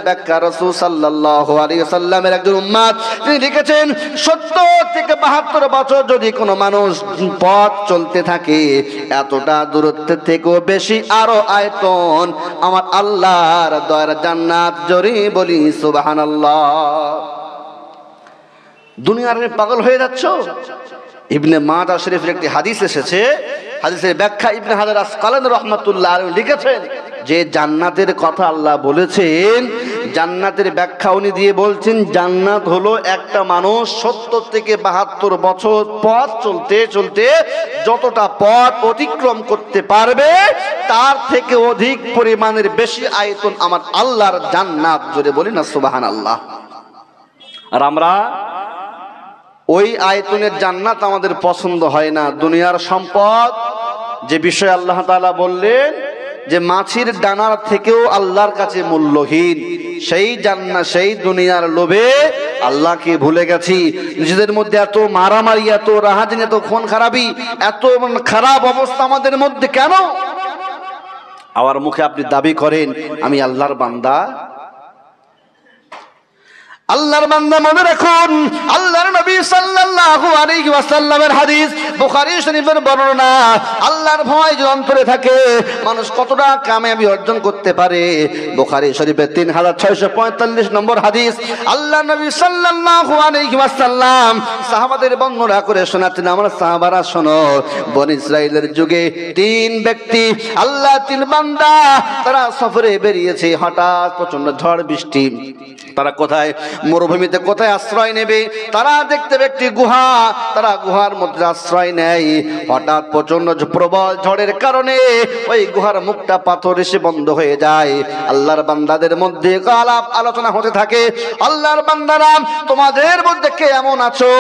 ব্যাখ্যা রাসূল সাল্লাল্লাহু আলাইহি ওয়াসাল্লামের একজন উম্মত তিনি লিখেছেন 70 থেকে 72 বছর যদি কোনো মানুষ পথ চলতে থাকে এতটা দূরত্ব থেকেও বেশি আরো আয়তন আমার আল্লাহর দয়ার জান্নাত, জোরে বলি সুবহানাল্লাহ। দুনিয়ার পাগল হয়ে যাচ্ছ? ইবনে মাজাহ শরীফের একটি হাদিস এসেছে, হাদিসের ব্যাখ্যা ইবনে হাজার আসকালানী রাহমাতুল্লাহ আলাইহি লিখেছেন যে জান্নাতের কথা আল্লাহ বলেছেন, জান্নাতের ব্যাখ্যা উনি দিয়ে বলছেন জান্নাত হলো একটা মানুষ 70 থেকে 72 বছর পথ চলতে চলতে যতটা পথ অতিক্রম করতে পারবে তার থেকে অধিক পরিমাণের বেশি আয়তন আমার আল্লাহর জান্নাত, জোরে বলি না সুবহানাল্লাহ। আর আমরা ওই আয়তনের জান্নাত আমাদের পছন্দ হয় না। দুনিয়ার সম্পদ যে বিষয়ে আল্লাহ তাআলা বললেন যে মাছির ডানার থেকেও আল্লাহর কাছে মূল্যহীন, সেই জান্নাত সেই দুনিয়ার লোভে আল্লাহকে ভুলে গেছি। নিজেদের মধ্যে এত মারামারি, এত রাহাজানি, এত খুন খারাপি, এত খারাপ অবস্থা আমাদের মধ্যে কেন? আমার মুখে আপনি দাবি করেন আমি আল্লাহর বান্দা। আল্লাহর বান্দা মনে রাখুন, আল্লাহর নবী সাল্লাল্লাহু আলাইহি ওয়াসাল্লামের হাদিস, বুখারী শরীফের বর্ণনা, আল্লাহর ভয় যে অন্তরে থাকে মানুষ কতটা কামিয়াবি অর্জন করতে পারে। বুখারী শরীফের 3645 নম্বর হাদিস, আল্লাহর নবী সাল্লাল্লাহু আলাইহি ওয়াসাল্লাম সাহাবাদের বর্ণনা করে শোনাতেন, আমরা সাহাবারা শোনো, বনী ইসরাইলের যুগে 3 ব্যক্তি আল্লাহ 3 বান্দা তারা সফরে বেরিয়েছে, হঠাৎ প্রচন্ড ঝড় বৃষ্টি, তারা কোথায় মরুভূমিতে কোথায় আশ্রয় নেবে? তারা দেখতে একটি গুহা, তারা গুহার মধ্যে আশ্রয় নেয়। হঠাৎ প্রচন্ড প্রবল ঝড়ের কারণে ওই গুহার মুখটা পাথর এসে বন্ধ হয়ে যায়। আল্লাহর বান্দাদের মধ্যে আলাপ আলোচনা হতে থাকে, আল্লাহর বান্দারা তোমাদের মধ্যে কে এমন আছো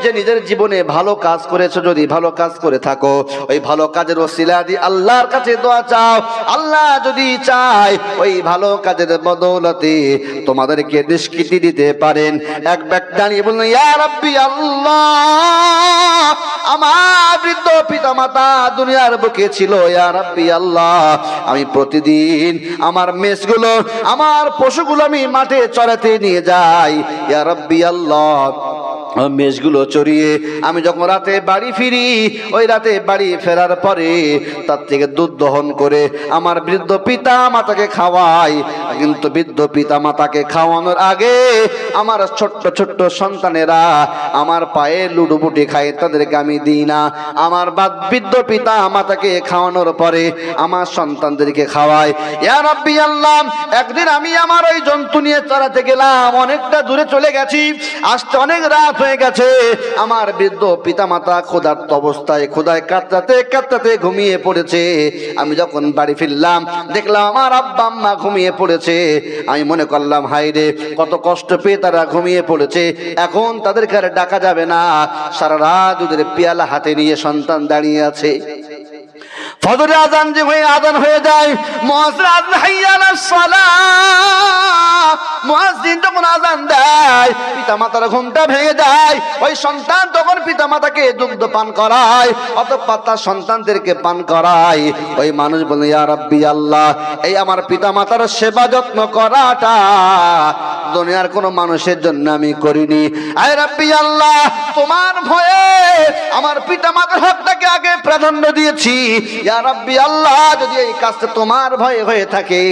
যে নিজের জীবনে ভালো কাজ করেছো? যদি ভালো কাজ করে থাকো ওই ভালো কাজের ওসিলা দিয়ে আল্লাহর কাছে দোয়া চাও, আল্লাহ যদি চায় ওই ভালো কাজের বদৌলতে তোমাদেরকে নিষ্কৃতি দিতে পারেন। এক ব্যক্তি দাঁড়িয়ে বললেন, ইয়া রাব্বি আল্লাহ, আমার বৃদ্ধ পিতা মাতা দুনিয়ার বুকে ছিল, ইয়া রাব্বি আল্লাহ, আমি প্রতিদিন আমার মেষগুলো আমার পশুগুলো আমি মাঠে চড়াতে নিয়ে যাই, ইয়া রাব্বি আল্লাহ, মেষগুলো চড়িয়ে আমি যখন রাতে বাড়ি ফিরি ওই রাতে বাড়ি ফেরার পরে তার থেকে দুধ দহন করে আমার বৃদ্ধ পিতা মাতাকে খাওয়াই। কিন্তু বৃদ্ধ পিতা মাতাকে খাওয়ানোর আগে আমার ছোট্ট ছোট্ট সন্তানেরা আমার পায়ে লুডুবুটি খায়, তাদেরকে আমি দিই না। আমার বৃদ্ধ পিতা মাতাকে খাওয়ানোর পরে আমার সন্তানদেরকে খাওয়াই। ইয়া রাব্বি আল্লাহ, একদিন আমি আমার ওই জন্তু নিয়ে চড়াতে গেলাম, অনেকটা দূরে চলে গেছি, আসতে অনেক রাত হয়ে গেছে। আমার বৃদ্ধ পিতা মাতা ক্ষুধার্ত অবস্থায় ক্ষুধায় কাতরাতে কাতরাতে ঘুমিয়ে পড়েছে। আমি যখন বাড়ি ফিরলাম দেখলাম আমার আব্বা আম্মা ঘুমিয়ে পড়েছে। আমি মনে করলাম হায় রে, কত কষ্ট পেয়ে তারা ঘুমিয়ে পড়েছে, এখন তাদেরকে আর ডাকা যাবে না। সারা রাত দুধের পেয়ালা হাতে নিয়ে সন্তান দাঁড়িয়ে আছে। ফজরের আযান যে আযান হয়ে যায়, মুয়াজ্জিন আযান হাইয়া আলাস সালাহ, মুয়াজ্জিন যখন আযান দেয় পিতা মাতার ঘুমটা ভেঙে যায়। ওই সন্তান তখন পিতা মাতাকে দুগ্ধ পান করায়, অতঃপর তার সন্তানদেরকে পান করায়। ওই মানুষ বলে, ইয়া রাব্বি আল্লাহ, এই আমার পিতা মাতার সেবা যত্ন করাটা দুনিয়ার কোন মানুষের জন্য আমি করিনি। আয় রাব্বি আল্লাহ, তোমার ভয়ে আমার পিতা মাতার হকটাকে আগে প্রাধান্য দিয়েছি। ইয়া রাব্বি আল্লাহ, যদি এই কাজটা তোমার ভয়ে হয়ে থাকে,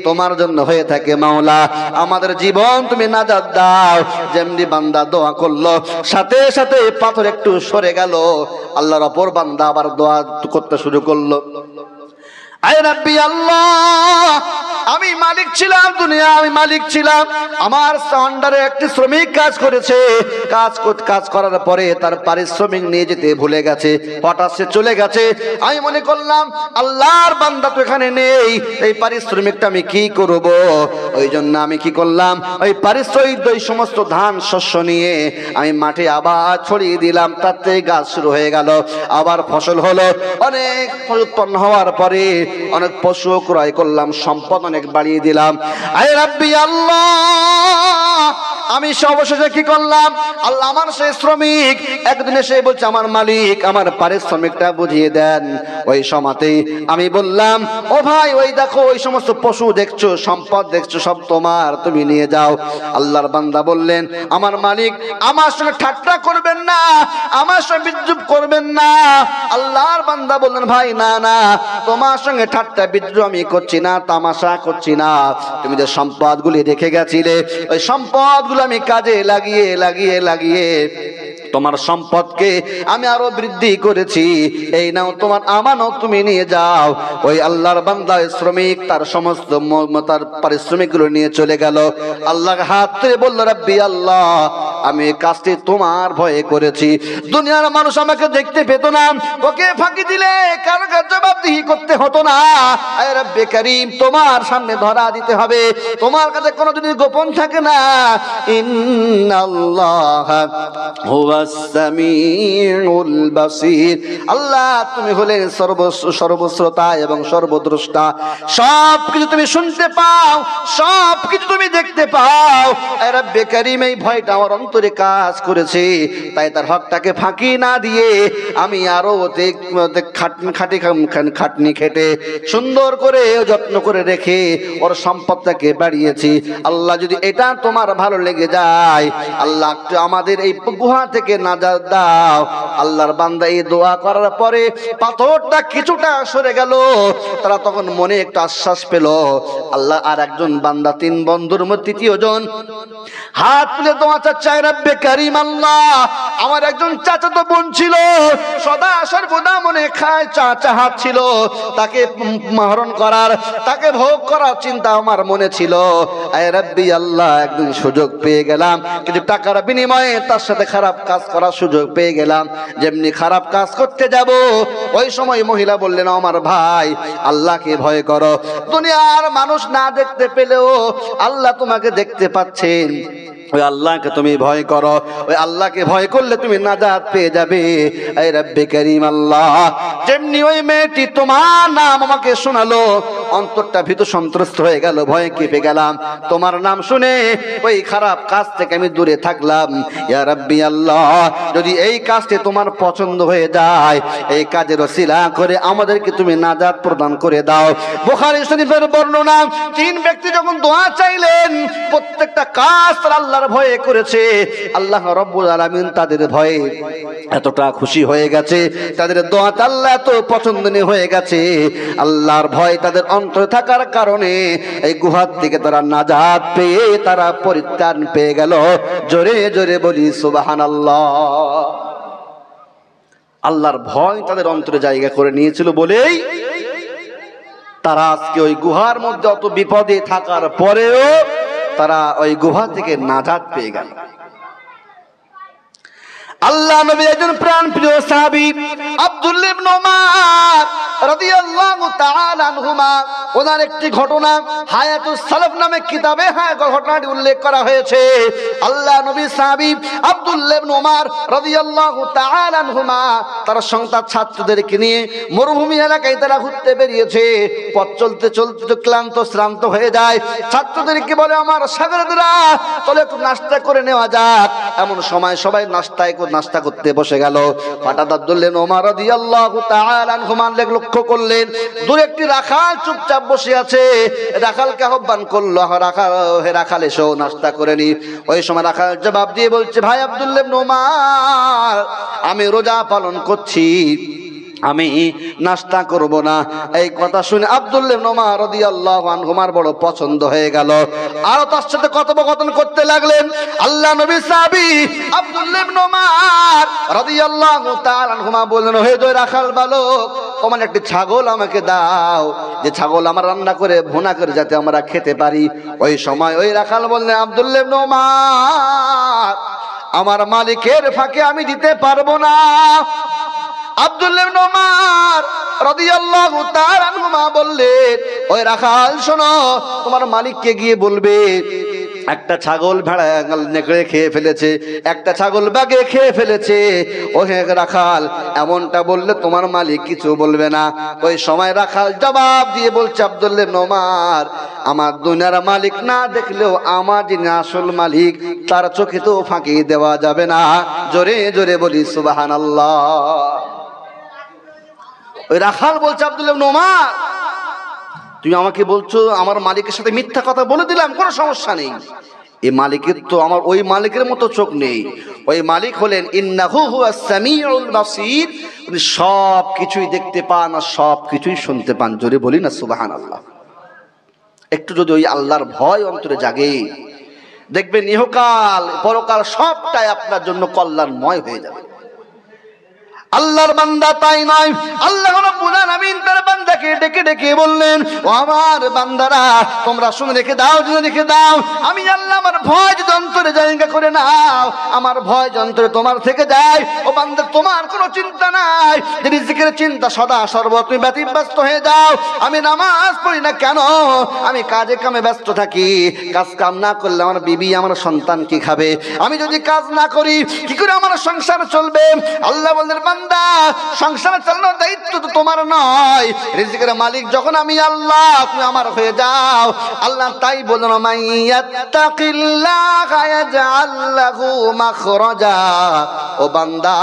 তোমার জন্য হয়ে থাকে, মাওলা আমাদের জীবন তুমি নাজাত দাও। যেমনি বান্দা দোয়া করলো সাথে সাথে পাথর একটু সরে গেল, আল্লাহর অপর বান্দা আবার দোয়া করতে শুরু করলো। আয় রাব্বি আল্লাহ, আমি মালিক ছিলাম দুনিয়া, আমি মালিক ছিলাম, আমার আন্ডারে একটি শ্রমিক কাজ করেছে, কাজ করার পরে তার পারিশ্রমিক নিয়ে যেতে ভুলে গেছে, হঠাৎ সে চলে গেছে। আমি মনে করলাম আল্লাহর বান্দা তো এখানে নেই, এই পারিশ্রমিকটা আমি কি করব? ওই জন্য আমি কি করলাম, ওই পারিশ্রমিক ওই সমস্ত ধান শস্য নিয়ে আমি মাঠে আবার ছড়িয়ে দিলাম, তাতে গাছ শুরু হয়ে গেল, আবার ফসল হলো। অনেক উৎপন্ন হওয়ার পরে অনেক পশু ক্রয় করলাম, সম্পদ অনেক বাড়িয়ে দিলাম। আয় রাব্বি আল্লাহ, আমি অবশেষে কি করলাম, আল্লাহ আমার সেই শ্রমিক একদিন এসে বলছে, আমার মালিক আমার পারিশ্রমিকটা বুঝিয়ে দেন। ওই সময়তেই আমি বললাম, ও ভাই ওই দেখো ওই সমস্ত পশু দেখছো, সম্পদ দেখছো, সব তোমার, তুমি নিয়ে যাও। আল্লাহর বান্দা বললেন, আমার মালিক আমার সঙ্গে ঠাট্টা করবেন না, আমার সঙ্গে বিদ্রুপ করবেন না। আল্লাহর বান্দা বললেন, ভাই না না, তোমার সঙ্গে ঠাট্টা বিদ্রুপ আমি করছি না, তামাশা করছি না। তুমি যে সম্পদগুলি রেখে গেছিলে, ওই সম্পদগুলো আমি কাজে লাগিয়ে লাগিয়ে লাগিয়ে তোমার সম্পদকে আমি আরো বৃদ্ধি করেছি। এই নাও তোমার আমানত, তুমি নিয়ে যাও। ওই আল্লাহর বান্দা শ্রমিক তার সমস্ত তার পারিশ্রমিকগুলো নিয়ে চলে গেল। আল্লাহর হাত ধরে বলল, রাব্বি আল্লাহ, আমি এই কাজটি তোমার ভয়ে করেছি। দুনিয়ার মানুষ আমাকে দেখতে পেত না, ওকে ফাঁকি দিলে কারো জবাবদিহি করতে হতো না। আয় রব্বে কারীম, তোমার সামনে ধরা দিতে হবে, তোমার কাছে কোনো জিনিস গোপন থাকে না। ইন্নাল্লাহা হুয়াস সামিউল বাসীর। আল্লাহ তুমি হলেন সর্বশ্রোতা এবং সর্বদ্রষ্টা, সবকিছু তুমি শুনতে পাও, সবকিছু তুমি দেখতে পাও। আয় রব্বে কারীম, এই ভয়টা আমার অন্তরে কাজ করেছে, তাই তার হকটাকে ফাঁকি না দিয়ে আমি আরো খাটনি খেটে সুন্দর করে যত্ন করে রেখে ওর সম্পদটাকে বাড়িয়েছি। আল্লাহ যদি এটা তোমার ভালো লেগে যায়, আল্লাহ আমাদের এই গুহা থেকে নাজাত দাও। আল্লাহর বান্দা এই দোয়া করার পরে পাথরটা কিছুটা সরে গেল। তারা তখন মনে একটা আশ্বাস পেল। আল্লাহ আর একজন বান্দা, তিন বন্ধুর মধ্যে তৃতীয় জন হাত তুলে দোয়া চাচ্ছে, রব্বে কারীম আল্লাহ, আমার একজন চাচাতো বোন ছিল, সদা সর্বদা মনে খায় চাচা হাত ছিল, তাকে মারণ করার, তাকে ভোগ করার চিন্তা আমার মনে ছিল। আয় রব্বি আল্লাহ, একদিন সুযোগ পেয়ে গেলাম, কিন্তু টাকার বিনিময়ে তার সাথে খারাপ কাজ করার সুযোগ পেয়ে গেলাম। যেমনি খারাপ কাজ করতে যাব, ওই সময় মহিলা বললেন, আমার ভাই আল্লাহকে ভয় করো, দুনিয়ার মানুষ না দেখতে পেলেও আল্লাহ তোমাকে দেখতে পাচ্ছেন। ওই আল্লাহকে তুমি ভয় করো, ওই আল্লাহকে ভয় করলে তুমি নাজাত পেয়ে যাবে। এই রব্বে কারীম আল্লাহ, যেমনি ওই মেয়েটি তোমার নাম আমাকে শোনালো, অন্তরটা ভীত সন্ত্রস্ত হয়ে গেল, ভয়ে কেঁপে গেলাম। তোমার নাম শুনে ওই খারাপ কাজ থেকে আমি দূরে থাকলাম। ইয়া রব্বি আল্লাহ, যদি এই কাজটি তোমার পছন্দ হয়ে যায়, এই কাজের ওসিলা করে আমাদেরকে তুমি নাজাত প্রদান করে দাও। বুখারী শরীফের বর্ণনা, তিন ব্যক্তি যখন দোয়া চাইলেন, প্রত্যেকটা কাজ তারা আল্লাহর ভয়ে করেছে। আল্লাহ রাব্বুল আলামিন তাদের ভয়ে এতটা খুশি হয়ে গেছে, তাদের দোয়া আল্লাহ এত পছন্দনীয় হয়ে গেছে, আল্লাহর ভয় তাদের অন্তরে থাকার কারণে এই গুহার থেকে তারা নাজাত পেয়ে তারা পরিত্রাণ পেয়ে গেল। জোরে জোরে বলি সুবহানাল্লাহ। আল্লাহর ভয় তাদের অন্তরে জায়গা করে নিয়েছিল বলেই তারা আজকে ওই গুহার মধ্যে অত বিপদে থাকার পরেও তারা ওই গুহা থেকে নাজাত পেয়ে গেল। আল্লাহ নবী একজন প্রাণ প্রিয় সাহাবী আব্দুল্লাহ ইবনে উমর রাদিয়াল্লাহু তাআলা আনহুমা, ওনার একটি ঘটনা হায়াতুস সালাফ নামে কিতাবে ঘটনাটি উল্লেখ করা হয়েছে। আল্লাহ নবী সাহাবী আব্দুল্লাহ ইবনে উমর রাদিয়াল্লাহু তাআলা আনহুমা তার সন্তান ছাত্রদেরকে নিয়ে মরুভূমি এলাকায় তারা ঘুরতে বেরিয়েছে। পথ চলতে চলতে ক্লান্ত শ্রান্ত হয়ে যায়। ছাত্রদেরকে বলে, আমার শাগিরদরা চলো একটু নাস্তা করে নেওয়া যাক। এমন সময় সবাই নাস্তা করতে বসে গেল। হঠাৎ আব্দুল্লাহ ইবনে উমর রাদিয়াল্লাহু তাআলা আনহুমা লক্ষ্য করলেন দূরে একটি রাখাল চুপচাপ বসে আছে। রাখালকে আহ্বান করলো, রাখাল এসো নাস্তা করে নি। ওই সময় রাখাল জবাব দিয়ে বলছে, ভাই আব্দুল্লাহ ইবনে উমর, আমি রোজা পালন করছি, আমি নাস্তা করব না। এই কথা শুনে আব্দুল্লাহ ইবনে উমর রাদিয়াল্লাহু আনহুমার বড় পছন্দ হয়ে গেল। আর তার সাথে কথোপকথন করতে লাগলেন। আল্লাহ নবী সাহাবী আব্দুল্লাহ ইবনে উমর রাদিয়াল্লাহু তাআলা আনহুমা বললেন, হে দুই রাখাল বালক, তোমার একটি ছাগল আমাকে দাও, যে ছাগল আমার রান্না করে ভুনা করে যাতে আমরা খেতে পারি। ওই সময় ওই রাখাল বললেন, আব্দুল্লাহ ইবনে উমর, আমার মালিকের ফাঁকে আমি দিতে পারবো না। আব্দুল্লাহ ইবনে উমর রাদিয়াল্লাহু তাআলা আনহুমা বললেন, ওই রাখাল শোনো, তোমার মালিককে গিয়ে বলবে একটা ছাগল ভেড়া নেকড়ে খেয়ে ফেলেছে, একটা ছাগল বাঘে খেয়ে ফেলেছে। ও হে রাখাল, এমনটা বললে তোমার মালিক কিছু বলবে না। ওই সময় রাখাল জবাব দিয়ে বলছে, আব্দুল্লাহ ইবনে ওমর, আমার দুনিয়ার মালিক না দেখলেও আমার যিনি আসল মালিক তার চোখে তো ফাঁকি দেওয়া যাবে না। জোরে জোরে বলি সুবহানাল্লাহ। ওই রাখাল বলছে, আব্দুল্লাহ ইবনে ওমর, তুমি আমাকে বলছো আমার মালিকের সাথে মিথ্যা কথা বলে দিলাম, কোনো সমস্যা নেই। এই মালিকের তো আমার ওই মালিকের মতো চোখ নেই। ওই মালিক হলেন ইন্নাহু হুয়াস সামিউল বাসীর, উনি সব কিছুই দেখতে পান আর সব কিছুই শুনতে পান। জোরে বলি না সুবহানাল্লাহ। একটু যদি ওই আল্লাহর ভয় অন্তরে জাগে, দেখবেন ইহকাল পরকাল সবটাই আপনার জন্য কল্যাণময় হয়ে যাবে। আল্লাহর বান্দা তাই নয়, আল্লাহ রাব্বুল আলামিন তার বান্দাকে ডেকে ডেকে বললেন, ও আমার বান্দারা, তোমরা শুনে রেখে দাও, জেনে রেখে দাও, আমি আল্লাহ আমার ভয় যদি অন্তরে জায়গা করে নাও, আমার ভয় যন্ত্রে তোমার থেকে যায়, ও বান্দা তোমার কোনো চিন্তা নাই, যে রিজিকের চিন্তা সদা সর্বদা তুমি ব্যতিব্যস্ত হয়ে যাও। আমি নামাজ পড়ি না কেন, আমি কাজে কামে ব্যস্ত থাকি, কাজ কাম না করলে আমার বিবি আমার সন্তান কি খাবে, আমি যদি কাজ না করি কি করে আমার সংসার চলবে। আল্লাহ বলেন, বান্দা সংসার চালানোর দায়িত্ব তো তোমার নয়, রিজিকের মালিক যখন আমি আল্লাহ, তুমি আমার হয়ে যাও। আল্লাহ তাই বলেন, মাইয়াত্তাকিল্লাহা ইয়াজআল লাহু মাখরাজা। ও বান্দা,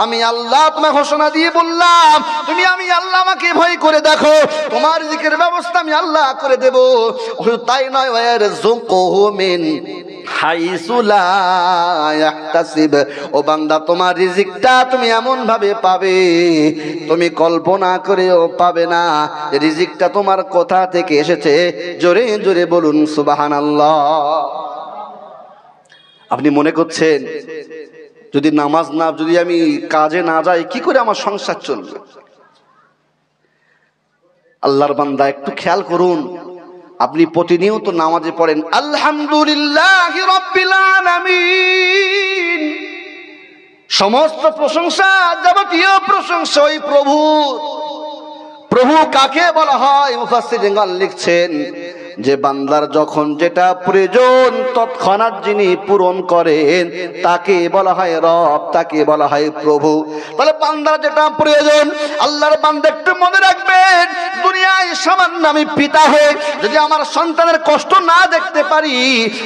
আমি আল্লাহ তোমাকে ঘোষণা দিয়ে বললাম, তুমি আমি আল্লাহ আমাকে ভয় করে দেখো, তোমার রিজিকের ব্যবস্থা আমি আল্লাহ করে দেব। তাই নয়, ওয়ারযুকুহু মিন হাইসু লা ইয়াহতাসিব। ও বান্দা, তোমার রিজিকটা তুমি এমন ভাবে পাবে তুমি কল্পনা করেও পাবে না যে রিজিকটা তোমার কোথা থেকে এসেছে। জোরে জোরে বলুন সুবহানাল্লাহ। আপনি মনে করছেন যদি নামাজ না, যদি আমি কাজে না যাই কি করে আমার সংসার চলবে? আল্লাহর বান্দা একটু খেয়াল করুন, আপনি প্রতিনিয়ত নামাজে পড়েন আলহামদুলিল্লাহি রাব্বিল আলামিন, সমস্ত প্রশংসা, যাবতীয় প্রশংসা ওই প্রভু। প্রভু কাকে বলা হয়? মুফাসসিরিন লিখছেন যে বান্দার যখন যেটা প্রয়োজন তৎক্ষণাৎ যিনি পূরণ করেন তাকে বলা হয় রব, তাকে বলা হয় প্রভু। তাহলে বান্দার যেটা প্রয়োজন, আল্লাহর বান্দা একটু মনে রাখবেন, দুনিয়ায় সামান্য আমি পিতা হয়ে যদি আমার সন্তানের কষ্ট না দেখতে পারি,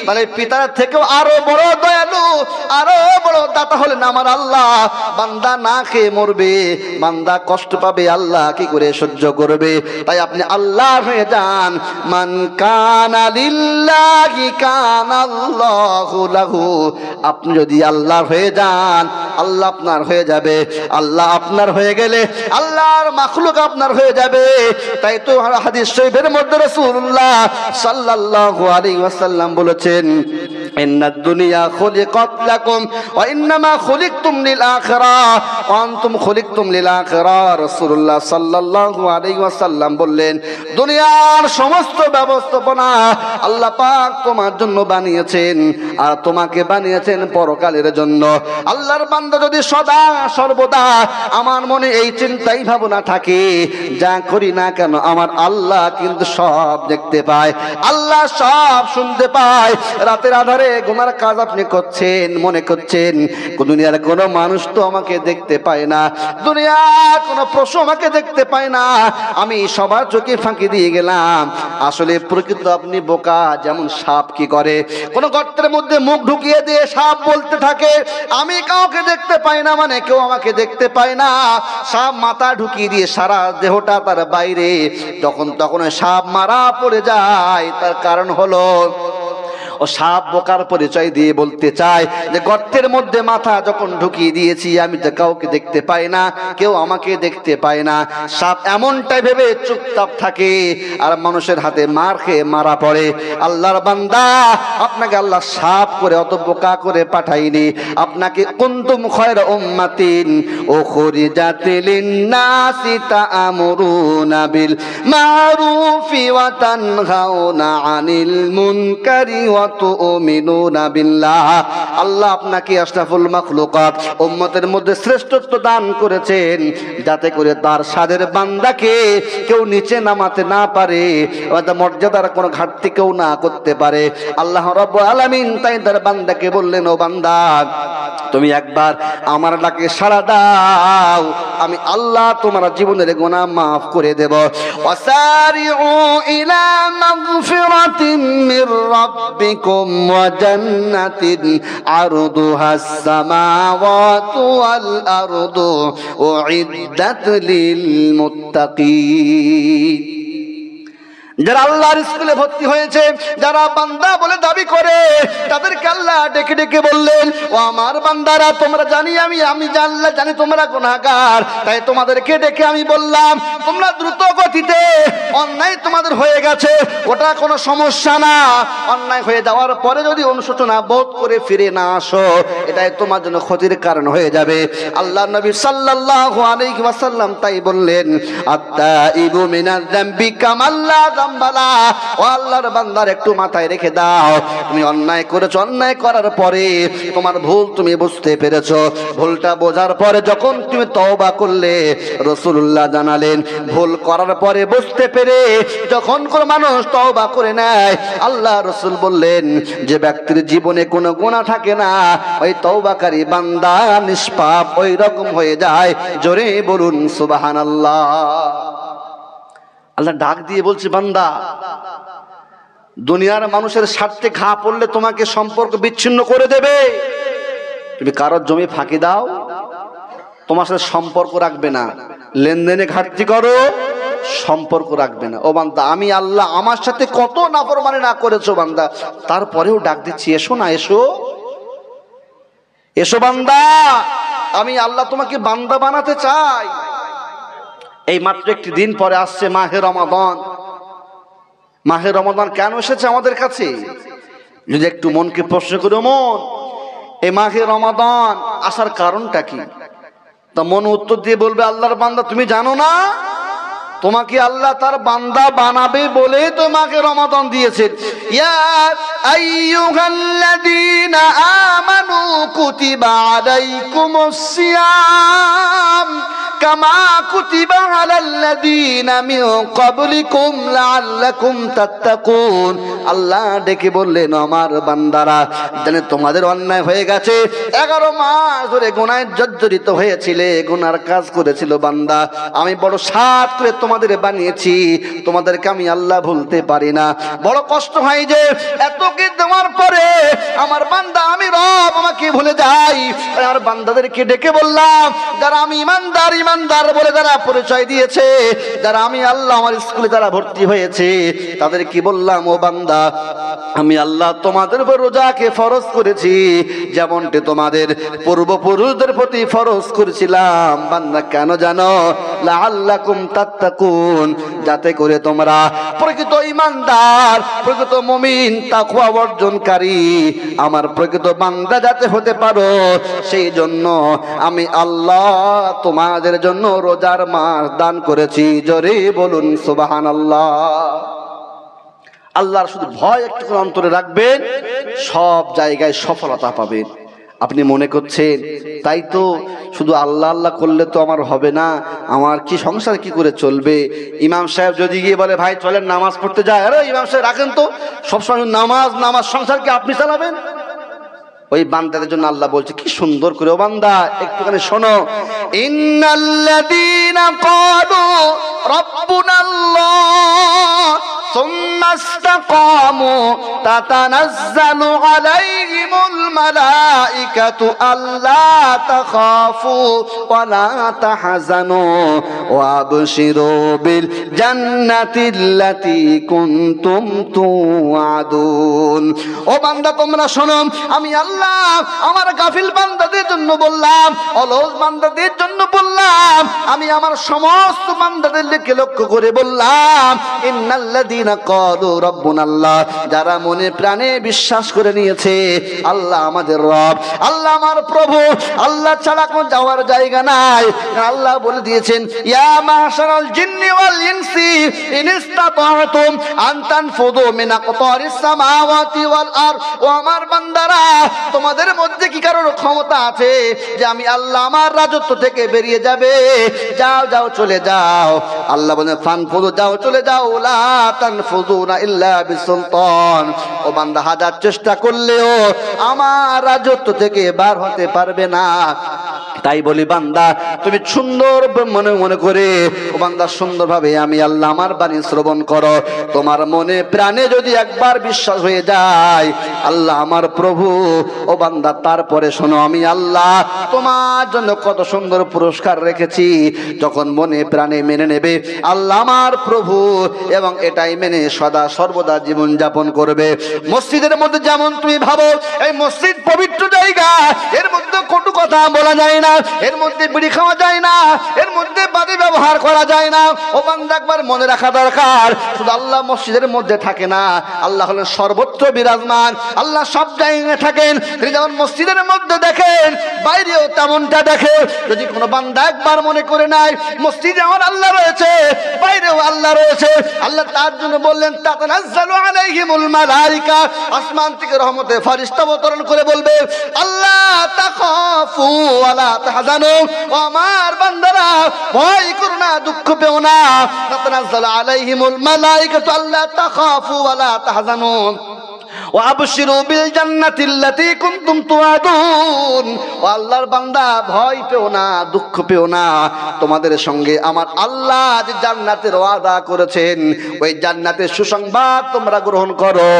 তাহলে পিতার থেকেও আরো বড় দয়ালু, আরো বড় দাতা হলেন আমার আল্লাহ। বান্দা না খেয়ে মরবে, বান্দা কষ্ট পাবে, আল্লাহ কি করে সহ্য করবে? তাই আপনি আল্লাহ হয়ে যান। মান কানা লিল্লাহি কানাল্লাহু লাহু। আপনি যদি আল্লাহর হয়ে যান, আল্লাহ আপনার হয়ে যাবে। আল্লাহ আপনার হয়ে গেলে আল্লাহর মাখলুক আপনার হয়ে যাবে। তাই তো হাদিস শরীফের মধ্যে রাসূলুল্লাহ সাল্লাল্লাহু আলাইহি ওয়াসাল্লাম বলেছেন, ইন্নাদ দুনিয়া খুলিকাত লাকুম ওয়া ইন্নামা খুলিকতুম লিল আখিরাহ ওয়া আনতুম খুলিকতুম লিল আখিরাহ। রাসূলুল্লাহ সাল্লাল্লাহু আলাইহি ওয়াসাল্লাম বললেন, দুনিয়ার সমস্ত ব্যবস্থাপনা আল্লাহ পাক তোমার জন্য বানিয়েছেন, আর তোমাকে বানিয়েছেন পরকালের জন্য। আল্লাহর বান্দা যদি সদা সর্বদা আমার মনে এই চিন্তাই ভাবনা থাকে, যা করি না কেন আমার আল্লাহ কিন্তু সব দেখতে পায়, আল্লাহ সব শুনতে পায়। রাতের আধারে গুনার কাজ আপনি করছেন, মনে করছেন দুনিয়ার কোনো মানুষ তো আমাকে দেখতে পায় না, দুনিয়ার কোনো পশু আমাকে দেখতে পায় না, আমি সবার চোখে ফাঁকি দিয়ে গেলাম। আসলে প্রকৃত আপনি বোকা। যেমন সাপ কি করে, কোন গর্তের মধ্যে মুখ ঢুকিয়ে দিয়ে সাপ বলতে থাকে, আমি কাউকে দেখতে পাই না, মানে কেউ আমাকে দেখতে পায় না। সাপ মাথা ঢুকিয়ে দিয়ে সারা দেহটা তার বাইরে, যখন তখন সাপ মারা পড়ে যায়। তার কারণ হলো ও সাপ বোকার পরিচয় দিয়ে বলতে চায় যে গর্তের মধ্যে মাথা যখন ঢুকিয়ে দিয়েছি, আমি তো কাউকে দেখতে পাই না, কেউ আমাকে দেখতে পায় না। সাপ এমনটাই ভেবে চুপচাপ থাকে আর মানুষের হাতে মার খেয়ে মারা পড়ে। আল্লাহর বান্দা, আপনাকে আল্লাহ সাপ করে অত বোকা করে পাঠাইনি, আপনাকে কুনতুম খায়রা উম্মাতিন উখরিজাত লিন-নাসি তা'মুরুনা বিল মা'রুফি ওয়া তানহাউনা আনিল মুনকারি ওয়া তু'মিনুনা বিল্লাহ। আল্লাহ আপনাকে আশরাফুল মাখলুকাত উম্মতের মধ্যে শ্রেষ্ঠত্ব দান করেছেন, যাতে করে তার সাদের বান্দাকে কেউ নিচে নামাতে না পারে, মর্যাদার কোনো ঘাটতি কেউ না করতে পারে। আল্লাহ রাব্বুল আলামিন তাই তার বান্দাকে বললেন, ও বান্দা তুমি একবার আমার ডাকে সাড়া দাও, আমি আল্লাহ তোমার জীবনের গুনাহ মাফ করে দেব। ওয়াসারিউ ইলা মাগফিরাতিন মির রাব্বিকুম ওয়া জান্নাতিন আরদুহাস সামাওয়াতু ওয়াল আরদু উইদ্দাত লিল মুত্তাকিন। যারা আল্লাহর স্কুলে ভর্তি হয়েছে, যারা বান্দা বলে দাবি করে, তাদেরকে আল্লাহ ডেকে ডেকে বললেন, ও আমার বান্দারা, তোমরা জানি আমি জানলা জানি তোমরা গুনাহগার, তাই তোমাদেরকে ডেকে আমি বললাম, তোমরা দ্রুত গতিতে অন্যায় তোমাদের হয়ে গেছে, ওটা কোনো সমস্যা না। অন্যায় হয়ে যাওয়ার পরে যদি অনুশোচনা বোধ করে ফিরে না আসো, এটাই তোমার জন্য ক্ষতির কারণ হয়ে যাবে। আল্লাহ নবী সাল্লাল্লাহু আলাইহি ওয়াসাল্লাম তাই বললেন, আত্তাইবু মিনাজ যামবি কামাল্লা বালা, ও আল্লাহর বান্দার একটু মাথায় রেখে দাও, তুমি অন্যায় করেছো, অন্যায় করার পরে তোমার ভুল তুমি বুঝতে পেরেছো, ভুলটা বোঝার পরে যখন তুমি তওবা করলে, রাসূলুল্লাহ জানালেন ভুল করার পরে বুঝতে পেরে যখন কোন মানুষ তওবা করে নেয়, আল্লাহ রাসূল বললেন যে ব্যক্তির জীবনে কোনো গুনাহ থাকে না, ওই তওবাকারী বান্দা নিষ্পাপ ওই রকম হয়ে যায়। জোরে বলুন সুবহানাল্লাহ। আল্লাহ ডাক দিয়ে বলছে, বান্দা দুনিয়ার মানুষের স্বার্থে ঘা পড়লে তোমাকে সম্পর্ক বিচ্ছিন্ন করে দেবে। তুমি কারোর জমি ফাঁকি দাও, তোমার সাথে সম্পর্ক রাখবে না, লেনদেনে ঘাটতি করো, সম্পর্ক রাখবে না। ও বান্দা, আমি আল্লাহ আমার সাথে কত নাফরমানি না করেছো বান্দা, তারপরেও ডাক দিচ্ছি, এসো না, এসো এসো বান্দা, আমি আল্লাহ তোমাকে বান্দা বানাতে চাই। এই মাত্র একটি দিন পরে আসছে মাহে রমাদান। মাহে রমাদান কেন এসেছে আমাদের কাছে? যদি একটু মনকে প্রশ্ন করি, মন, এই মাহে রমাদান আসার কারণটা কি? তা মন উত্তর দিয়ে বলবে, আল্লাহর বান্দা তুমি জানো না, তোমাকে আল্লাহ তার বান্দা বানাবে বলে তোমাকে রমাদান দিয়েছেন। ইয়া আইয়ুহাল্লাযীনা আমানু কুতিবা আলাইকুমুস সিয়াম কামা কুতিবা আলাল্লাযীনা মিন ক্বাবলিকুম লাআল্লাকুম তাত্তাকুন। আল্লাহ ডেকে বললেন, আমার বান্দারা, জানে তোমাদের অন্যায় হয়ে গেছে, 11 মাস ধরে গুনাহে জর্জরিত হয়েছিলে, গুনার কাজ করেছিল বান্দা, আমি বড় সাধ করে তোমাদের বানিয়েছি, তোমাদেরকে আমি আল্লাহ ভুলতে পারি না। বড় কষ্ট হয় যে এত কি দেওয়ার পরে আমার বান্দা আমি রব আমাকে ভুলে যাই। আর বান্দাদেরকে ডেকে বললাম, যারা আমি ইমানদার ইমানদার বলে যারা পরিচয় দিয়েছে, যারা আমি আল্লাহ আমার স্কুলে যারা ভর্তি হয়েছে, তাদের কি বললাম, ও বান্দা আমি আল্লাহ তোমাদের উপর রোজাকে ফরজ করেছি, যেমনটি তোমাদের পূর্বপুরুষদের প্রতি ফরজ করেছিলাম। বান্দা কেন জানো? লাআল্লাকুম তাত্তাকুন, যাতে করে তোমরা প্রকৃত ঈমানদার, প্রকৃত মুমিন, তাকওয়া অর্জনকারী, আমার প্রকৃত বান্দা যাতে হতে পারো, সেই জন্য আমি আল্লাহ তোমাদের জন্য রোজার মাস দান করেছি। জোরে বলুন সুবহানাল্লাহ। আল্লাহর শুধু ভয় একটু অন্তরে রাখবেন, সব জায়গায় সফলতা পাবেন। আপনি মনে করছেন তাই তো শুধু আল্লাহ আল্লাহ করলে তো আমার হবে না, আমার কি সংসার কি করে চলবে? ইমাম সাহেব যদি গিয়ে বলে, ভাই চলেন নামাজ পড়তে যায়, আরে ইমাম সাহেব রাখেন তো, সবসময় নামাজ নামাজ, সংসার কি আপনি চালাবেন? ওই বান্দাদের জন্য আল্লাহ বলছে কি সুন্দর করে, ও বান্দা একটুখানি শোনো, ইন্নাল্লাযীনা ক্বালু রাব্বুনাল্লাহ সুম্মা ইসতাকামু তাতানাজ্জালু আলাইহিমুল মালাইকাতু আল্লা তাখাফু ওয়া লা তাহজানু ওয়া আবশিরু বিল জান্নাতিল্লাতী কুনতুম তুআদুন। ও বান্দা তোমরা শোনো, আমি আল্লাহ আমার গাফিল বান্দাদের জন্য বললাম, অলস বান্দাদের জন্য বললাম, আমি আমার সমস্ত বান্দাদেরকে লক্ষ্য করে বললাম, ইন্নাল্লাযী আল্লাযীনা ক্বালু রাব্বুনাল্লাহ, যারা মনে প্রাণে বিশ্বাস করে নিয়েছে আল্লাহ আমাদের রব, আল্লাহ আমার প্রভু, আল্লাহ ছাড়া কোনো যাওয়ার জায়গা নাই। আল্লাহ বলে দিয়েছেন, ইয়া মাশারাল জিন্নি ওয়াল ইনসি ইন ইসতাতা'তুম আন তানফুযু মিন আকতারিস সামাওয়াতি ওয়াল আরদ। ও আমার বান্দারা, তোমাদের মধ্যে কি কারোর ক্ষমতা আছে যে আমি আল্লাহ আমার রাজত্ব থেকে বেরিয়ে যাবে? যাও যাও চলে যাও। আল্লাহ বলেন ফানফুযু, যাও চলে যাও, লা তানফুযুনা ইল্লা বিসুলতান। ও বান্দা, হাজার চেষ্টা করলেও আমার রাজত্ব থেকে বার হতে পারবে না। তাই বলি বান্দা, তুমি সুন্দর মনে করে ও বান্দা সুন্দরভাবে আমি আল্লাহ আমার বাণী শ্রবণ করো। তোমার মনে প্রাণে যদি একবার বিশ্বাস হয়ে যায় আল্লাহ আমার প্রভু, ও বান্দা তারপরে শোনো, আমি আল্লাহ তোমার জন্য কত সুন্দর পুরস্কার রেখেছি। যখন মনে প্রাণে মেনে নেবে আল্লাহ আমার প্রভু এবং এটাই মেনে সদা সর্বদা জীবন যাপন করবে। মসজিদের মধ্যে যেমন তুমি ভাবো এই মসজিদ পবিত্র জায়গা, এর মধ্যে কটু কথা বলা যায় না, এর মধ্যে বিড়ি খাওয়া যায় না, এর মধ্যে বাজে ব্যবহার করা যায় না। ও বান্দা, একবার মনে রাখা দরকার, শুধু আল্লাহ মসজিদের মধ্যে থাকে না, আল্লাহ হলেন সর্বত্র বিরাজমান। আল্লাহ সব জায়গায় থাকেন। তিনি যেমন মসজিদের মধ্যে দেখেন, বাইরেও তেমনটা দেখে। যদি কোনো বান্দা একবার মনে করে নাই মসজিদে আমার আল্লাহ রয়েছে, বাইরেও আল্লাহ রয়েছে, আল্লাহ তার জন্য বললেন তাতানাজ্জালু আলাইহিমুল মালাইকা, আসমান থেকে রহমতের ফেরেশতা অবতরণ করে বলবে, আল্লাহ তাখাফু ওয়ালা তাহজানু। ও আমার বান্দারা, ভয় করো না, দুঃখ পেও না। তাতানাজ্জালু আলাইহিমুল মালাইকাতু আল্লা তাখাফু ওয়ালা তাহজানু ওয়া আবশিরু বিল জান্নাতিল্লাতী কুনতুম তুআদুন। ও আল্লাহর বান্দা, ভয় পেও না, দুঃখ পেও না, তোমাদের সঙ্গে আমার আল্লাহ যে জান্নাতের ওয়াদা করেছেন ওই জান্নাতের সুসংবাদ তোমরা গ্রহণ করো,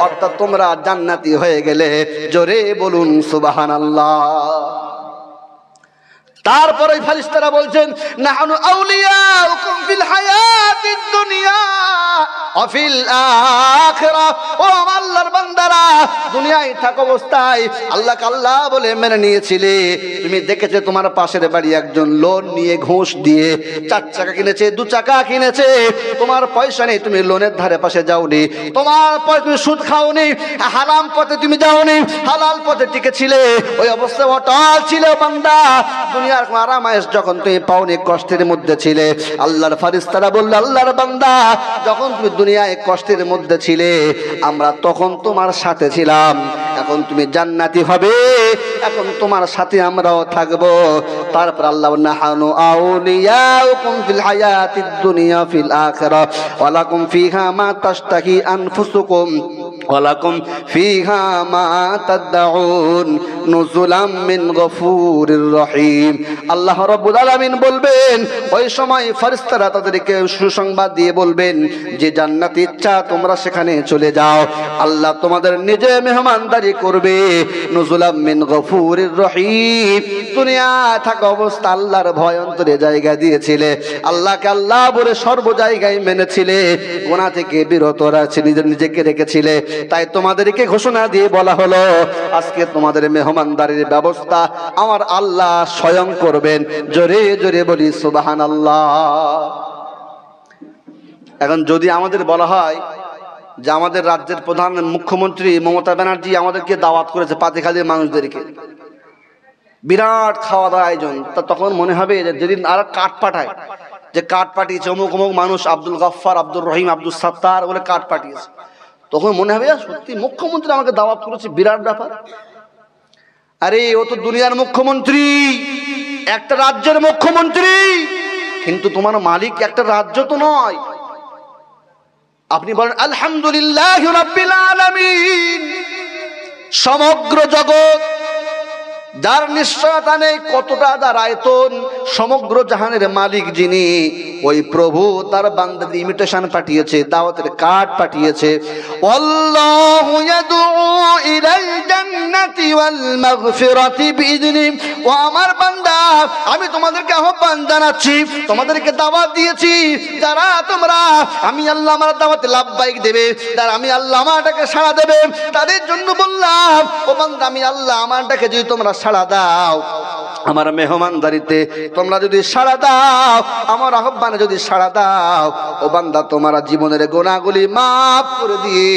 অর্থাৎ তোমরা জান্নাতি হয়ে গেলে। জোরে বলুন সুবহানাল্লাহ। তারপরে ফেরেশতারা বলছেন, নাহনু আউলিয়াউকুম ফিল হায়াতিদ দুনিয়া ওয়া ফিল আখিরাহ। ও আল্লাহর বান্দারা, দুনিয়ায় থাকা অবস্থায় আল্লাহকে আল্লাহ বলে মেনে নিয়েছিলে। তুমি দেখেছো তোমার পাশের বাড়ি একজন লোন নিয়ে ঘুষ দিয়ে 4 চাকা কিনেছে, 2 চাকা কিনেছে, তোমার পয়সা নেই, তুমি লোনের ধারে পাশে যাওনি, তোমার পয়সা তুমি সুদ খাওনি, হারাম পথে তুমি যাওনি, হালাল পথে টিকেছিলে, ওই অবস্থায় অটল ছিল বান্দা। দুনিয়ার আরামায়েশ যখন তুমি পাওনি, কষ্টের মধ্যে ছিলে, আল্লাহর ফেরেশতারা বলল, আল্লাহর বান্দা, যখন তুমি দুনিয়ায় কষ্টের মধ্যে ছিলে আমরা তখন তোমার সাথে ছিলাম, এখন তুমি জান্নাতি হবে, এখন তোমার সাথে আমরাও থাকবো। তারপর আল্লাহ, নাহানু আউলিয়াউকুম ফিল হায়াতিদ দুনিয়া ফিল আখিরাহ ওয়া লাকুম ফিহা মা তাশতাহি আনফুসুকুম ওয়া লাকুম ফিহা মা তাদউন নুজুলাম মিন গফুরির রহিম। আল্লাহ রাব্বুল আলামিন বলবেন, ওই সময় ফেরেশতারা তাদেরকে সুসংবাদ দিয়ে বলবেন যে জান্নাত ইচ্ছা তোমরা সেখানে চলে যাও, আল্লাহ তোমাদের নিজে মেহমানদারি করবে। নুজুলাম মিন গফুরির রহিম। দুনিয়া থাকা অবস্থা আল্লাহর ভয় অন্তরে জায়গা দিয়েছিলে, আল্লাহকে আল্লাহ বলে সর্ব জায়গায় মেনেছিলে, গুনাহ থেকে বিরত নিজেকে রেখেছিলে। তাই তোমাদেরকে ঘোষণা দিয়ে বলা হলো, আজকে তোমাদের মেহমানদারির ব্যবস্থা আমার আল্লাহ স্বয়ং করবেন। জোরে জোরে বলি সুবহানাল্লাহ। এখন যদি আমাদের বলা হয় যে আমাদের রাজ্যের প্রধান মুখ্যমন্ত্রী মমতা ব্যানার্জি আমাদেরকে দাওয়াত করেছে পাতিখালীর মানুষদেরকে, বিরাট খাওয়া দাওয়া আয়োজন, তা তখন মনে হবে যে যেদিন আর কাঠ পাঠায়, যে কাঠ পাঠিয়েছে অমুক অমুক মানুষ, আব্দুল গফফার, আব্দুর রহিম, আব্দুল সাত্তার বলে কাঠ পাঠিয়েছে, তখন মনে হবে সত্যি মুখ্যমন্ত্রী আমাকে দাওয়াত করেছে, বিরাট ব্যাপার। আরে ও তো দুনিয়ার মুখ্যমন্ত্রী, একটা রাজ্যের মুখ্যমন্ত্রী, কিন্তু তোমার মালিক একটা রাজ্য তো নয়। আপনি বলেন আলহামদুলিল্লাহি রাব্বিল আলামিন। সমগ্র জগৎ যার নিশ্চয়তা নেই কতটা তার আয়তন, সমগ্র জাহানের মালিক যিনি, ওই প্রভু তার বান্দাদের ইনভিটেশন পাঠিয়েছে, দাওয়াতের কার্ড পাঠিয়েছে। আল্লাহু ইয়াদউ ইলাল জান্নাতি ওয়াল মাগফিরাতি বিইذনি। ও আমার বান্দা, আমি তোমাদেরকে আহ্বান জানাচ্ছি, তোমাদেরকে দাওয়াত দিয়েছি, যারা তোমরা আমি আল্লাহ আমার দাওয়াতে লাব্বাইক দেবে, যারা আমি আল্লাহ আমারটাকে সাড়া দেবে, তাদের জন্য বললাম ও বান্দা, আমি আল্লাহ আমারটাকে যদি তোমরা সাড়া দাও আমার মেহমানদারিতে তোমরা যদি সাড়া দাও, আমার আহ্বানে যদি সাড়া দাও, ও বান্দা তোমার জীবনের গুনাহগুলি মাফ করে দিয়ে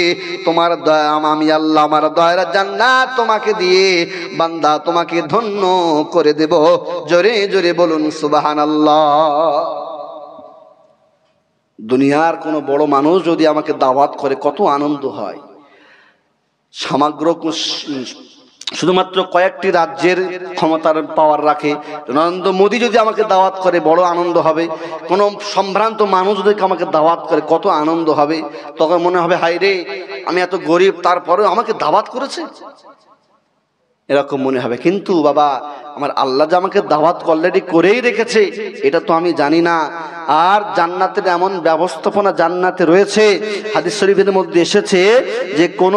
তোমার দয়া আমি আল্লাহ আমার দয়ার জান্নাত তোমাকে দিয়ে বান্দা তোমাকে ধন্য করে দেব। জোরে জোরে বলুন সুবহানাল্লাহ। দুনিয়ার কোনো বড় মানুষ যদি আমাকে দাওয়াত করে কত আনন্দ হয়। সমগ্র শুধুমাত্র কয়েকটি রাজ্যের ক্ষমতার পাওয়ার রাখে নরেন্দ্র মোদী যদি আমাকে দাওয়াত করে বড় আনন্দ হবে। কোনো সম্ভ্রান্ত মানুষ যদি আমাকে দাওয়াত করে কত আনন্দ হবে। তখন মনে হবে হায় রে, আমি এত গরিব তারপরেও আমাকে দাওয়াত করেছে, এরকম মনে হবে। কিন্তু বাবা আমার আল্লাহ যে আমাকে দাওয়াত অলরেডি করেই রেখেছে এটা তো আমি জানি না। আর জান্নাতের এমন ব্যবস্থাপনা জান্নাতে রয়েছে, হাদিস শরীফের মধ্যে এসেছে যে কোন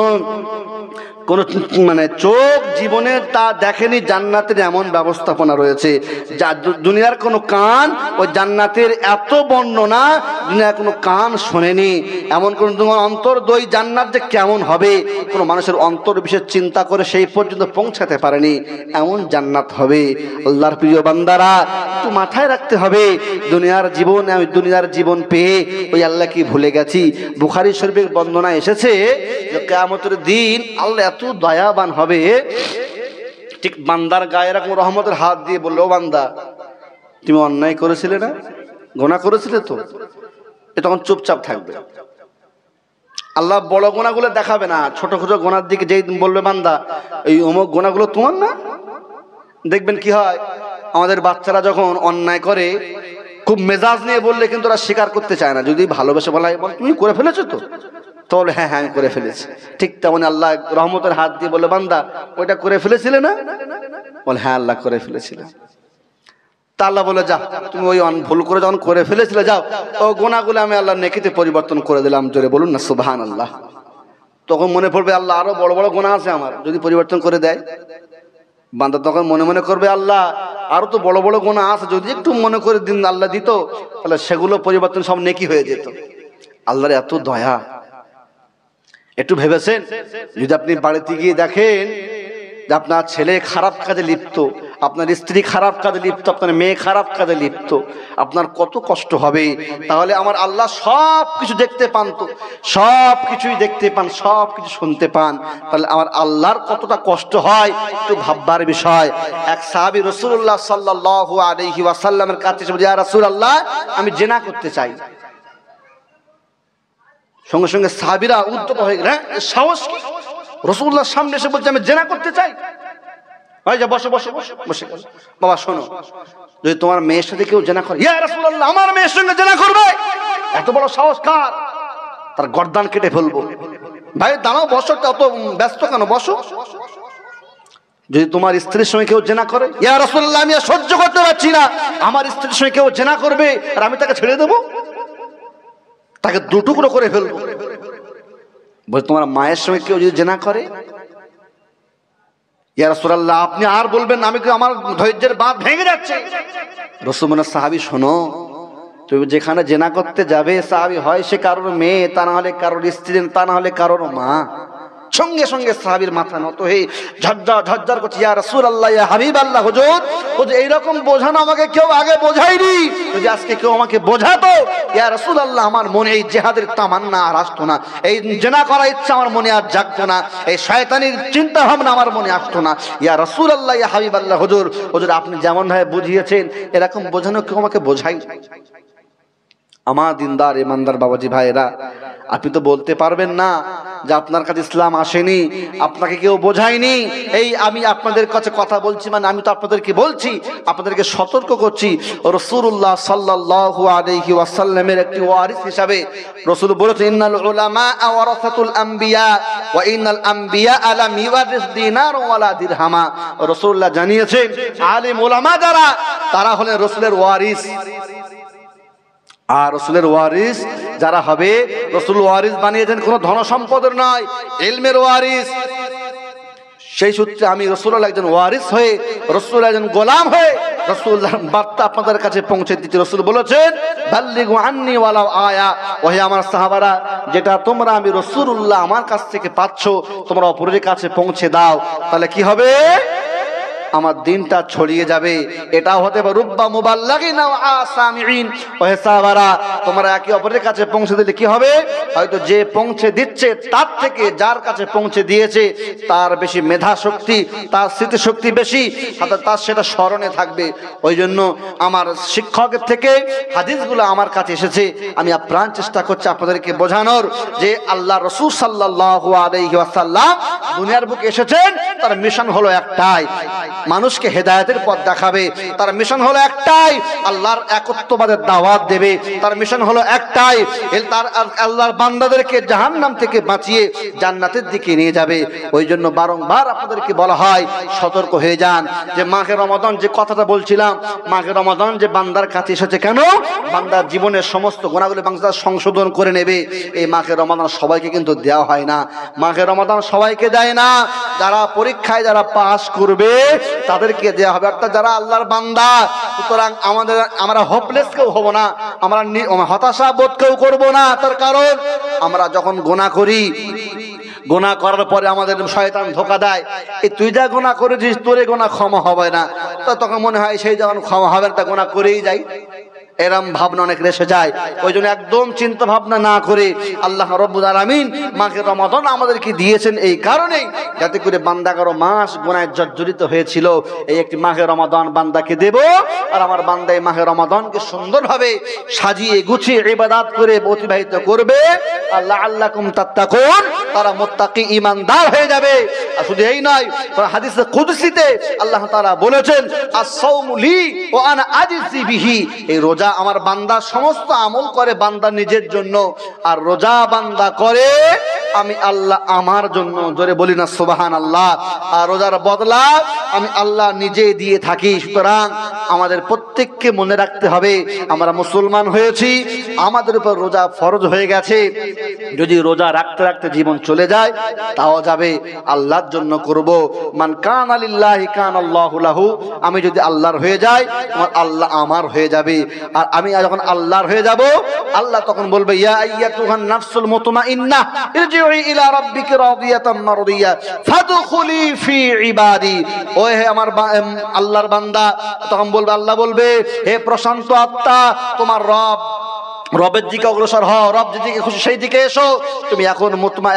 মানে চোখ জীবনে তা দেখেনি জান্নাতের এমন ব্যবস্থাপনা রয়েছে। যা দুনিয়ার কোনো কান ওই জান্নাতের এত বর্ণনা দুনিয়ার কোনো কান শোনেনি। এমন কোন তোমার অন্তর দই জান্নাত যে কেমন হবে কোনো মানুষের অন্তর বিশেষ চিন্তা করে সেই পর্যন্ত পৌঁছাতে পারেনি, এমন জান্নাত হবে। আল্লাহর প্রিয় বান্দারা একটু মাথায় রাখতে হবে, দুনিয়ার জীবন আমি দুনিয়ার জীবন পেয়ে ওই আল্লাহ কি ভুলে গেছি। বুখারী শরীফের বর্ণনা এসেছে যে কিয়ামতের দিন আল্লাহ এত দয়াবান হবে, ঠিক বান্দার গায়ে এরকম রহমতের হাত দিয়ে বললো, বান্দা তুমি অন্যায় করেছিলে না, গুনাহ করেছিলে তো, এ তখন চুপচাপ থাকবে। আল্লাহ বড় গুনাহগুলো দেখাবে না, ছোট ছোট গুনার দিকে যেই বলবে বান্দা এই অমুক গুনাহগুলো তোমার না, দেখবেন কি হয় আমাদের বাচ্চারা যখন অন্যায় করে খুব মেজাজ নিয়ে বললে কিন্তু ওরা স্বীকার করতে চায় না। যদি ভালোবেসে বলা হয় তুমি করে ফেলেছো তো, তাহলে হ্যাঁ হ্যাঁ আমি করে ফেলেছি। ঠিক তেমন আল্লাহ রহমতের হাত দিয়ে বলে, বান্দা ওইটা করে ফেলেছিলে না, বলে হ্যাঁ আল্লাহ করে ফেলেছিলাম। তা আল্লাহ বলে যা তুমি ওই ভুল করে যখন করে ফেলেছিলে যাও ও গুনাহগুলো আমি আল্লাহ নেকিতে পরিবর্তন করে দিলাম। জোরে বলুন না সুবহানাল্লাহ। তখন মনে পড়বে আল্লাহ আরো বড় বড় গুনাহ আছে আমার, যদি পরিবর্তন করে দেয়। বান্দা তখন মনে মনে করবে আল্লাহ আরো তো বড় বড় গুনাহ আছে, যদি একটু মনে করে দিন আল্লাহ দিত তাহলে সেগুলো পরিবর্তন সব নেকি হয়ে যেত। আল্লাহর এত দয়া। একটু ভেবেছেন যদি আপনি বাড়িতে গিয়ে দেখেন যে আপনার ছেলে খারাপ কাজে লিপ্ত, আপনার স্ত্রী খারাপ কাজে লিপ্ত, আপনার মেয়ে খারাপ কাজে লিপ্ত, আপনার কত কষ্ট হবে। তাহলে আমার আল্লাহ সব কিছু দেখতে পান, তো সব কিছুই দেখতে পান, সব কিছু শুনতে পান, তাহলে আমার আল্লাহর কতটা কষ্ট হয় একটু ভাববার বিষয়। এক সাহাবী রাসূলুল্লাহ সাল্লাল্লাহু আলাইহি ওয়াসাল্লামের কাছে এসে বলে, ইয়া রাসূলুল্লাহ আমি জিনা করতে চাই। সঙ্গে সঙ্গে সাহাবীরা উদ্যত হয়ে গেলেন, সাহস কি, রাসূলুল্লাহর সামনে এসে বলছে আমি জিনা করতে চাই। ভাই যা বসো বসো বসে গেল। বাবা শোনো, যদি তোমার মেয়ের সাথে কেউ জিনা করে, ইয়া রাসূলুল্লাহ আমার মেয়ের সঙ্গে জিনা করবে, এত বড় সাহস কার, তার গর্দান কেটে ফেলবো। ভাই দাঁড়াও বসো, অত ব্যস্ত কেন, বসো। যদি তোমার স্ত্রীর সঙ্গে কেউ জিনা করে, ইয়া রাসূলুল্লাহ আমি আর সহ্য করতে পারছি না, আমার স্ত্রীর সঙ্গে কেউ জিনা করবে আর আমি তাকে ছেড়ে দেবো, তাকে দুটুকরো করে ফেলবো। বলে তোমার মায়ের সঙ্গে কেউ যদি জিনা করে, ইয়া রাসূলুল্লাহ আপনি আর বলবেন না, আমি আমার ধৈর্যের বাঁধ ভেঙে যাচ্ছে। রাসূল বলেন, সাহাবী শোনো, তুমি যেখানে জিনা করতে যাবে সাহাবী হয় সে কারোর মেয়ে, তা না হলে কারোর স্ত্রী, তা না হলে কারোর মা। সঙ্গে সঙ্গে সাহাবীর মাথা নত হয়ে ঝরঝর ঝরঝর করছে, ইয়া রাসূলুল্লাহ ইয়া হাবিবাল্লাহ, হুজুর ও যে এইরকম বোঝানো আমাকে কেউ আগে বোঝায়নি, যদি আজকে কেউ আমাকে বোঝাতো ইয়া রাসূলুল্লাহ আমার মনে এই জিহাদের তামান্না আর আসতো না, এই জিনা করার ইচ্ছা আমার মনে আর জাগতো না, এই শয়তানির চিন্তা ভাবনা আমার মনে আসতো না। ইয়া রাসূলুল্লাহ ইয়া হাবিবাল্লাহ, হুজুর হুজুর আপনি যেমন ভাবে বুঝিয়েছেন এরকম বোঝানো কেউ আমাকে বোঝাই। আমার দিনদার ইমানদার বাবাজি ভাইরা, আপনি তো বলতে পারবেন না যে আপনার কাছে ইসলাম আসেনি, আপনাকে কেউ বোঝায়নি। এই আমি আপনাদের কাছে কথা বলছি, মানে আমি তো আপনাদেরকে বলছি, আপনাদেরকে সতর্ক করছি। রাসূলুল্লাহ সাল্লাল্লাহু আলাইহি ওয়াসাল্লামের একটি ওয়ারিস হিসাবে রাসূল বলেছেন, ইন্নাল উলামা ওয়ারাসাতুল আম্বিয়া ওয়া ইন্নাল আম্বিয়া লাম ইওয়ারিস দিনার ওয়ালা দিরহামা। রাসূলুল্লাহ জানিয়েছেন আলেম ওলামা যারা তারা হলেন রাসূলের ওয়ারিস। আর রাসূলের ওয়ারিস যারা হবে, রাসূল ওয়ারিস বানিয়েছেন কোনো ধন সম্পদের নয়, ইলমের ওয়ারিস। সেই সূত্রে আমি রাসূলুল্লাহ একজন ওয়ারিস হয়ে, রাসূলুল্লাহ একজন গোলাম হয়ে রাসূলুল্লাহর বার্তা আপনাদের কাছে পৌঁছে দিতে রাসূল বলেছেন, বাল্লিগু আন্নি ওয়ালাউ আয়া, ওহে আমার সাহাবারা যেটা তোমরা আমি রাসূলুল্লাহ আমার কাছ থেকে পাচ্ছ তোমরা অপরের কাছে পৌঁছে দাও। তাহলে কি হবে, আমার দিনটা ছড়িয়ে যাবে। এটাও হতে পারে রুব্বা মুবাল্লাগিন ওয়া আসামিঈন। ওহে সাহাবারা, তোমরা একে অপরের কাছে পৌঁছে দিলে কি হবে? হয়তো যে পৌঁছে দিচ্ছে তার থেকে যার কাছে পৌঁছে দিয়েছে তার বেশি মেধা শক্তি, তার স্মৃতি শক্তি বেশি, তার সেটা স্মরণে থাকবে। ওই জন্য আমার শিক্ষকের থেকে হাদিসগুলো আমার কাছে এসেছে, আমি আপ্রাণ চেষ্টা করছি আপনাদেরকে বোঝানোর যে আল্লাহ রাসূল সাল্লাল্লাহু আলাইহি ওয়াসাল্লাম দুনিয়ার বুকে এসেছেন, তার মিশন হলো একটাই, মানুষকে হেদায়েতের পথ দেখাবে। তার মিশন হলো একটাই, আল্লাহর একত্ববাদের দাওয়াত দেবে। তার মিশন হলো একটাই, তার আল্লাহর বান্দাদেরকে জাহান্নাম থেকে বাঁচিয়ে জান্নাতের দিকে নিয়ে যাবে। ওই জন্য বারংবার আপনাদেরকে বলা হয় সতর্ক হয়ে যান যে মাহে রমাদান, যে কথাটা বলছিলাম, মাহে রমাদান যে বান্দার কাছে এসেছে কেন? বান্দার জীবনের সমস্ত গুনাহগুলো বান্দা সংশোধন করে নেবে। এই মাহে রমাদান সবাইকে কিন্তু দেওয়া হয় না, মাহে রমাদান সবাইকে দেয় না। যারা পরীক্ষায় যারা পাস করবে তাদেরকে দেওয়া হবে, অর্থাৎ যারা আল্লাহর বান্দা। সুতরাং আমরা হোপলেস কেউ হব না, আমরা হতাশা বোধ কেউ করবো না। তার কারণ আমরা যখন গুনাহ করি, গুনাহ করার পরে আমাদের শয়তান ধোঁকা দেয়, এই তুই যা গুনাহ করেছিস তোরে গুনাহ ক্ষমা হবে না, তো তখন মনে হয় সেই যখন ক্ষমা হবে তা গুনাহ করেই যাই, এরম ভাবনা অনেক রেসে যায়। ওই জন্য একদম চিন্তা ভাবনা না করে আল্লাহ রাব্বুল আলামিন মাহে রমাদান আমাদেরকে দিয়েছেন এই কারণেই, যাতে করে বান্দা 11 মাস গুনাহে জর্জরিত হয়েছিল, এই একটি মাহে রমাদান বান্দাকে দেব। আর আমার বান্দা এই মাহে রমাদানকে সুন্দরভাবে সাজিয়ে গুছিয়ে ইবাদত করে অতিবাহিত করবে। আল্লাহ আল্লাকুম তাত্তাকুন, তারা মুত্তাকি ঈমানদার হয়ে যাবে। আর শুধু এই নয়, হাদিসে কুদসিতে আল্লাহ তাআলা বলেছেন আস-সাওমু লি ওয়া আনা আজজি বিহি, এই রোজা আমার বান্দা সমস্ত আমল করে বান্দা নিজের জন্য, আর রোজা বান্দা করে আমি আল্লাহ আমার জন্য। জোরে বলি না সুবহানাল্লাহ। আর রোজার বদলা আমি আল্লাহ নিজে দিয়ে থাকি। সুতরাং আমাদের প্রত্যেককে মনে রাখতে হবে, আমরা মুসলমান হয়েছি, আমাদের উপর রোজা ফরজ হয়ে গেছে। যদি রোজা রাখতে রাখতে জীবন চলে যায় তাও যাবে, আল্লাহর জন্য করব। মান কানা লিল্লাহি কানাল্লাহু লাহু, আমি যদি আল্লাহর হয়ে যাই আমার আল্লাহ আমার হয়ে যাবে। আর আমি যখন আল্লাহর হয়ে যাব, আল্লাহ তখন বলবে ইয়া আইয়াতুহান নাফসুল মুতমাইন্নাহ ইরজিই ইলা রাব্বিকি রাদিয়াতাম মারদিয়া ফাদখুলি ফি ইবাদি। ও হে আমার আল্লাহর বান্দা, তখন বলবে, আল্লাহ বলবে হে প্রশান্ত আত্মা, তোমার রবের দিকে অগ্রসর হও, রব যেদিকে খুশি সেই দিকে এসো। তুমি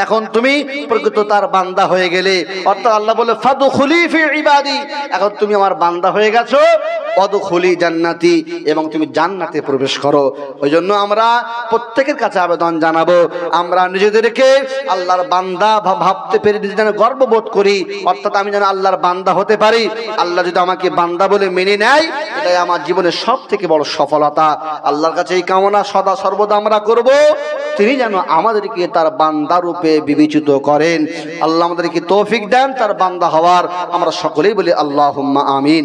এখন তুমি প্রকৃত তার বান্দা হয়ে গেলে। অর্থাৎ আল্লাহ বলে ফাদখুলি ফি ইবাদি, এখন তুমি আমার বান্দা হয়ে গেছো, ওয়াদখুলি জান্নাতি, এবং তুমি জান্নাতে প্রবেশ করো। ওই জন্য আমরা প্রত্যেকের কাছে আবেদন জানাবো, আমরা নিজেদেরকে আল্লাহর বান্দা ভাবতে পেরে নিজে যেন গর্ববোধ করি। অর্থাৎ আমি যেন আল্লাহর বান্দা হতে পারি। আল্লাহ যদি আমাকে বান্দা বলে মেনে নেয়, এটাই আমার জীবনের সব থেকে বড় সফলতা। আল্লাহর কাছে এই কামনা সদা সর্বদা আমরা করব, তিনি যেন আমাদেরকে তার বান্দা রূপে বিবেচিত করেন। আল্লাহ আমাদেরকে তৌফিক দেন তার বান্দা হওয়ার। আমরা সকলেই বলি আল্লাহুম্মা আমিন।